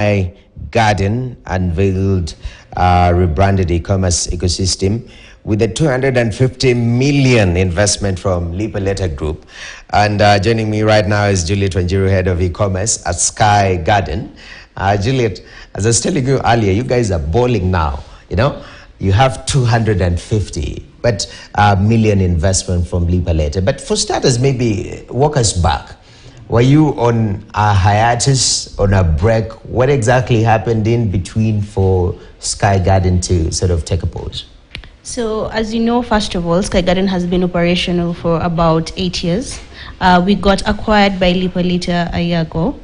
My Garden unveiled rebranded e-commerce ecosystem with a 250 million investment from Lipa Group. And joining me right now is Juliet Wanjiru, head of e-commerce at Sky Garden. Juliet, as I was telling you earlier, you guys are balling now. You know, you have 250 million investment from Lipa. But for starters, maybe walk us back. Were you on a hiatus, on a break? What exactly happened in between for Sky Garden to sort of take a pause? So, as you know, first of all, Sky Garden has been operational for about 8 years. We got acquired by Lipa a year ago.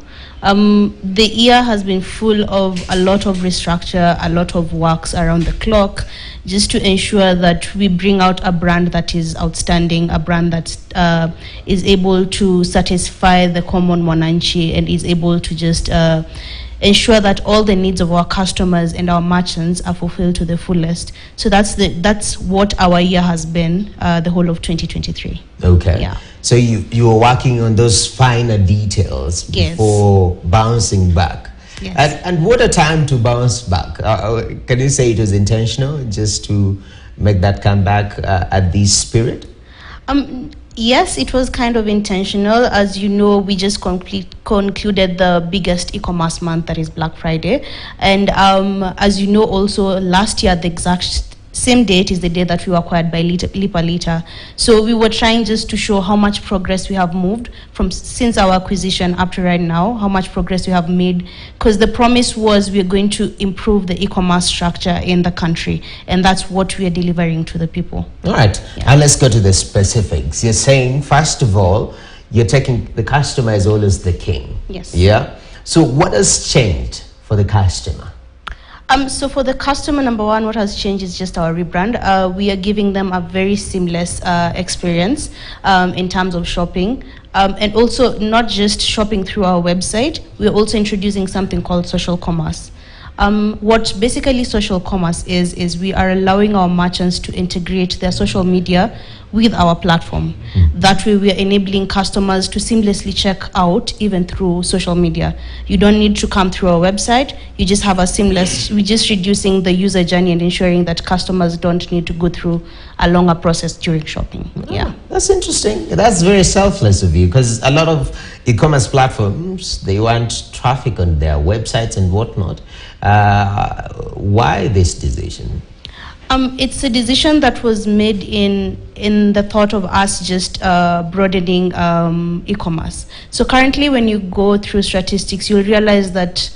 The year has been full of a lot of restructure, a lot of works around the clock, just to ensure that we bring out a brand that is outstanding, a brand that is able to satisfy the common Mwananchi and is able to just ensure that all the needs of our customers and our merchants are fulfilled to the fullest. So that's what our year has been, the whole of 2023. Okay. Yeah. So you were working on those finer details before bouncing back. Yes. And what a time to bounce back. Can you say it was intentional just to make that comeback at this spirit? Yes, it was kind of intentional. As you know, we just concluded the biggest e-commerce month, that is Black Friday. And as you know, also last year, the exact same date is the day that we were acquired by Lipa. So we were trying just to show how much progress we have moved from since our acquisition up to right now, how much progress we have made, because the promise was we are going to improve the e-commerce structure in the country, and that's what we are delivering to the people. All right, and let's go to the specifics. You're saying, first of all, you're taking the customer as always the king. Yes. Yeah. So what has changed for the customer? So for the customer, number one, what has changed is just our rebrand. We are giving them a very seamless experience in terms of shopping. And also not just shopping through our website, we're also introducing something called social commerce. What basically social commerce is we are allowing our merchants to integrate their social media with our platform. That way we are enabling customers to seamlessly check out even through social media. You don't need to come through our website. You just have a seamless, we're just reducing the user journey and ensuring that customers don't need to go through a longer process during shopping. Yeah. That's interesting. That's very selfless of you, because a lot of e-commerce platforms, they want traffic on their websites and whatnot. Why this decision? It's a decision that was made in the thought of us just broadening e-commerce. So currently, when you go through statistics, you'll realize that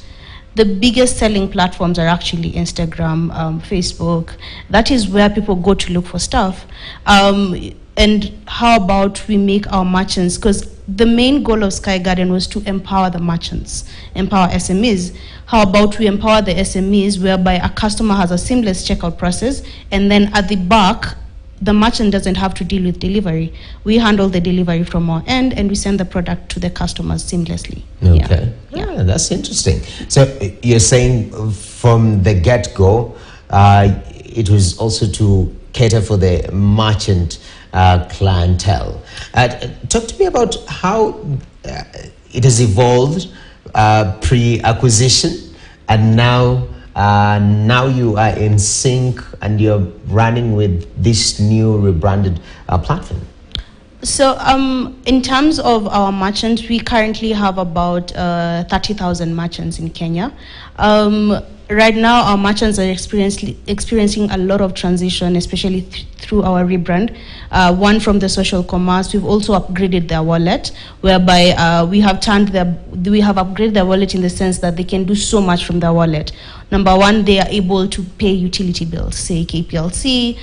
the biggest selling platforms are actually Instagram, Facebook. That is where people go to look for stuff. And how about we make our merchants, because the main goal of Sky Garden was to empower the merchants, empower SMEs. How about we empower the SMEs whereby a customer has a seamless checkout process, and then at the back, the merchant doesn't have to deal with delivery. We handle the delivery from our end, and we send the product to the customers seamlessly. Okay. Yeah, that's interesting. So you're saying from the get-go, it was also to cater for the merchant clientele. Talk to me about how it has evolved pre-acquisition, and now you are in sync and you're running with this new rebranded platform. So in terms of our merchants, we currently have about 30,000 merchants in Kenya. Right now, our merchants are experiencing a lot of transition, especially through our rebrand. One, from the social commerce, we've also upgraded their wallet, whereby we have upgraded their wallet in the sense that they can do so much from their wallet. Number one, they are able to pay utility bills, say KPLC,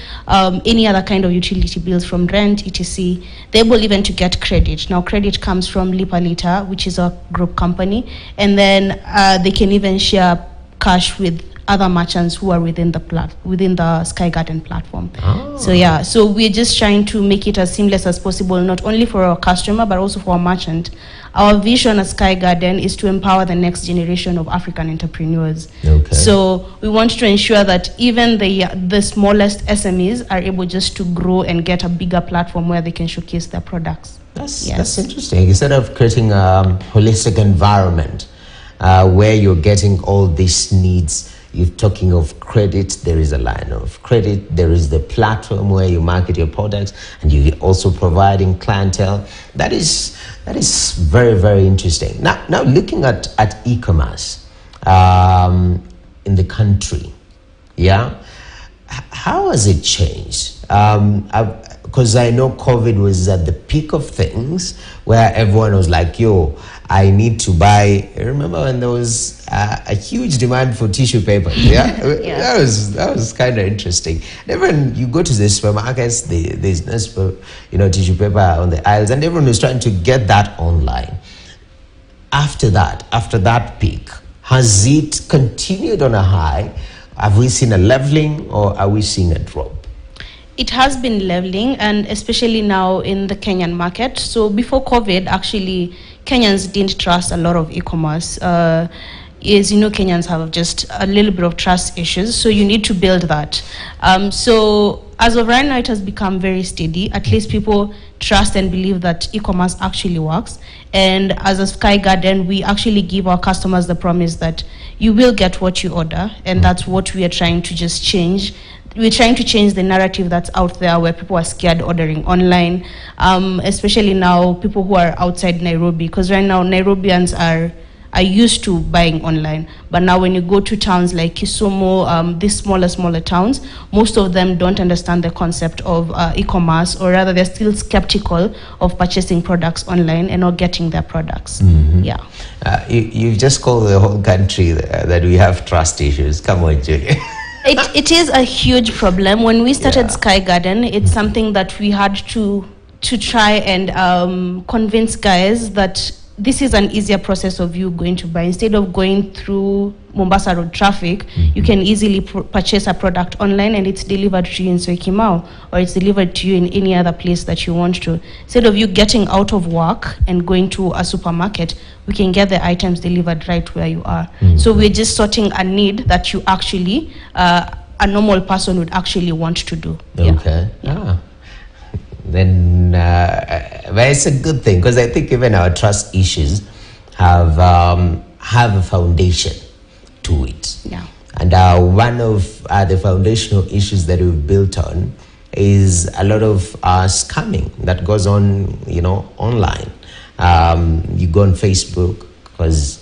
any other kind of utility bills from rent, etc. They're able even to get credit. Now, credit comes from Lipa, which is a group company, and then they can even share cash with other merchants who are within the Sky Garden platform. So yeah, so we're just trying to make it as seamless as possible, not only for our customer but also for our merchant. Our vision at Sky Garden is to empower the next generation of African entrepreneurs. Okay. So we want to ensure that even the smallest SMEs are able just to grow and get a bigger platform where they can showcase their products. That's interesting. Instead of creating a holistic environment, where you're getting all these needs. You're talking of credit, there is a line of credit, there is the platform where you market your products, and you're also providing clientele. That is very, very interesting. Now looking at e-commerce in the country, yeah, how has it changed? Because I know COVID was at the peak of things, where everyone was like, yo, I need to buy. Remember when there was a huge demand for tissue paper? Yeah, Yeah. that was kind of interesting. And when you go to the supermarkets, there's no tissue paper on the aisles, and everyone was trying to get that online. After that peak, has it continued on a high? Have we seen a leveling, or are we seeing a drop? It has been leveling, and especially now in the Kenyan market. So before COVID, actually, Kenyans didn't trust a lot of e-commerce. As you know, Kenyans have just a little bit of trust issues, so you need to build that. So as of right now, it has become very steady. At least people trust and believe that e-commerce actually works. And as a Sky Garden, we actually give our customers the promise that you will get what you order, and that's what we are trying to just change. We're trying to change the narrative that's out there, where people are scared ordering online, especially now people who are outside Nairobi, because right now Nairobians are used to buying online. But now when you go to towns like Kisumu, these smaller towns, most of them don't understand the concept of e-commerce, or rather they're still skeptical of purchasing products online and not getting their products. Yeah. You've just called the whole country that we have trust issues. Come on, Julia. It is a huge problem. When we started Sky Garden, it's something that we had to try and convince guys that this is an easier process of you going to buy. Instead of going through Mombasa Road traffic, you can easily purchase a product online, and it's delivered to you in Soikimau, or it's delivered to you in any other place that you want to. Instead of you getting out of work and going to a supermarket, we can get the items delivered right where you are. So we're just sorting a need that you actually, a normal person would actually want to do. Okay. Yeah. Then well, it's a good thing, because I think even our trust issues have a foundation to it. Yeah. And one of the foundational issues that we've built on is a lot of scamming that goes on, online. You go on Facebook, because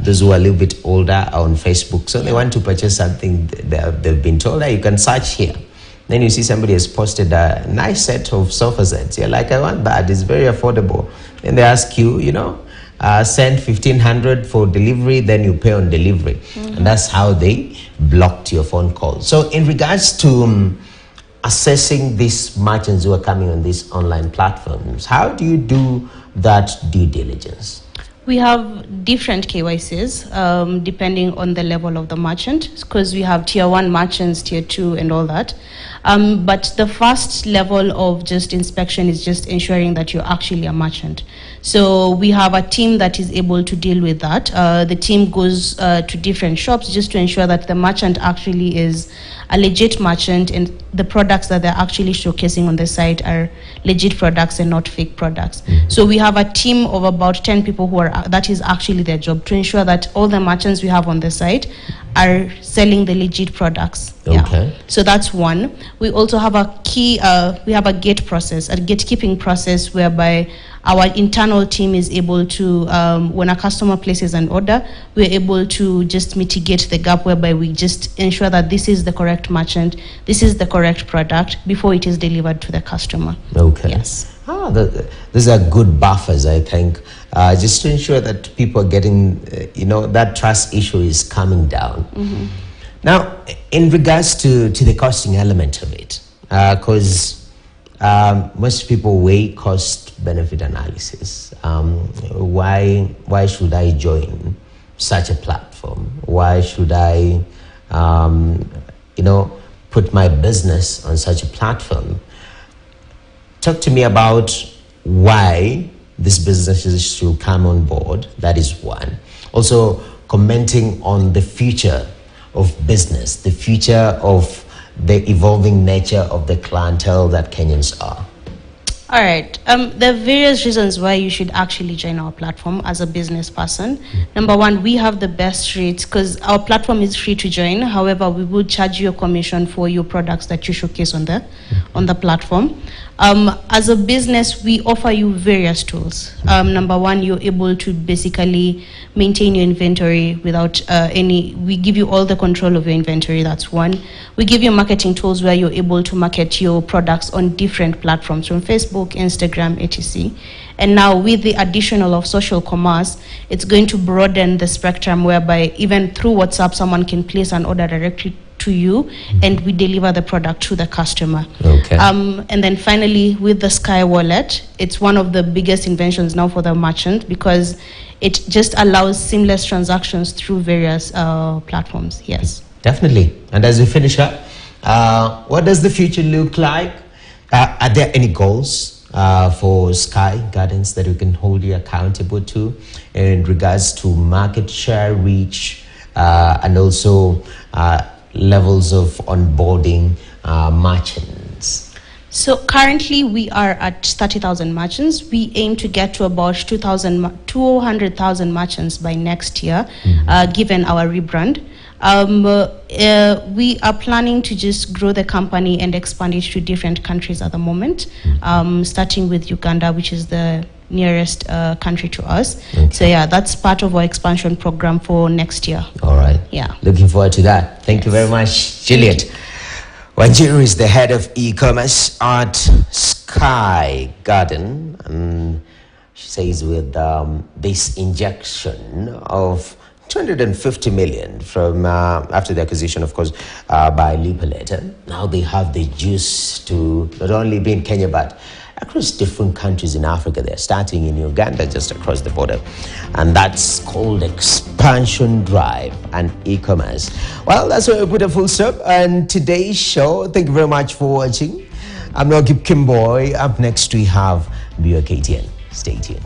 those who are a little bit older are on Facebook, so they want to purchase something they've been told that you can search here. Then you see somebody has posted a nice set of sofa sets. You're like, I want that. It's very affordable. Then they ask you, send 1,500 for delivery. Then you pay on delivery, and that's how they blocked your phone call. So, in regards to assessing these merchants who are coming on these online platforms, how do you do that due diligence? We have different KYCs depending on the level of the merchant, because we have tier 1 merchants, tier 2, and all that. But the first level of just inspection is just ensuring that you're actually a merchant. So we have a team that is able to deal with that. The team goes to different shops just to ensure that the merchant actually is a legit merchant, and the products that they're actually showcasing on the site are legit products and not fake products. So we have a team of about 10 people that is actually their job, to ensure that all the merchants we have on the site are selling the legit products. Okay. So that's one. We also have we have a gate process, a gatekeeping process, whereby our internal team is able to, when a customer places an order, we're able to just mitigate the gap, whereby we just ensure that this is the correct merchant, this is the correct product, before it is delivered to the customer. Okay. Yes. These are good buffers, I think, just to ensure that people are getting, that trust issue is coming down. Now, in regards to the costing element of it, because most people weigh cost-benefit analysis. Why should I join such a platform? Why should I, put my business on such a platform? Talk to me about why these businesses should come on board. That is one. Also, commenting on the future of business, the future of the evolving nature of the clientele that Kenyans are. All right. There are various reasons why you should actually join our platform as a business person. Number one, we have the best rates because our platform is free to join. However, we will charge you a commission for your products that you showcase on the platform. As a business, we offer you various tools. Number one, you're able to basically maintain your inventory without we give you all the control of your inventory, that's one. We give you marketing tools where you're able to market your products on different platforms from Facebook, Instagram, etc. And now with the additional of social commerce, it's going to broaden the spectrum whereby even through WhatsApp, someone can place an order directly to you and we deliver the product to the customer. Okay. And then finally, with the Sky Wallet, it's one of the biggest inventions now for the merchant because it just allows seamless transactions through various platforms. Yes. Definitely. And as we finish up, what does the future look like? Are there any goals for Sky Gardens that we can hold you accountable to in regards to market share, reach, and also levels of onboarding merchants? So currently we are at 30,000 merchants. We aim to get to about 200,000 merchants by next year, given our rebrand. We are planning to just grow the company and expand it to different countries at the moment, starting with Uganda, which is the nearest country to us. Okay. So yeah, that's part of our expansion program for next year. All right. Yeah. Looking forward to that. Thank you very much, Juliet. Wanjiru is the head of e-commerce at Sky Garden, and she says with this injection of 250 million from after the acquisition, of course, by Lipa, now they have the juice to not only be in Kenya but across different countries in Africa. They're starting in Uganda, just across the border, and that's called expansion drive and e-commerce. Well, that's where we put a full stop on today's show. Thank you very much for watching. I'm Nogib Kimboy. Up next we have BOKTN. Stay tuned.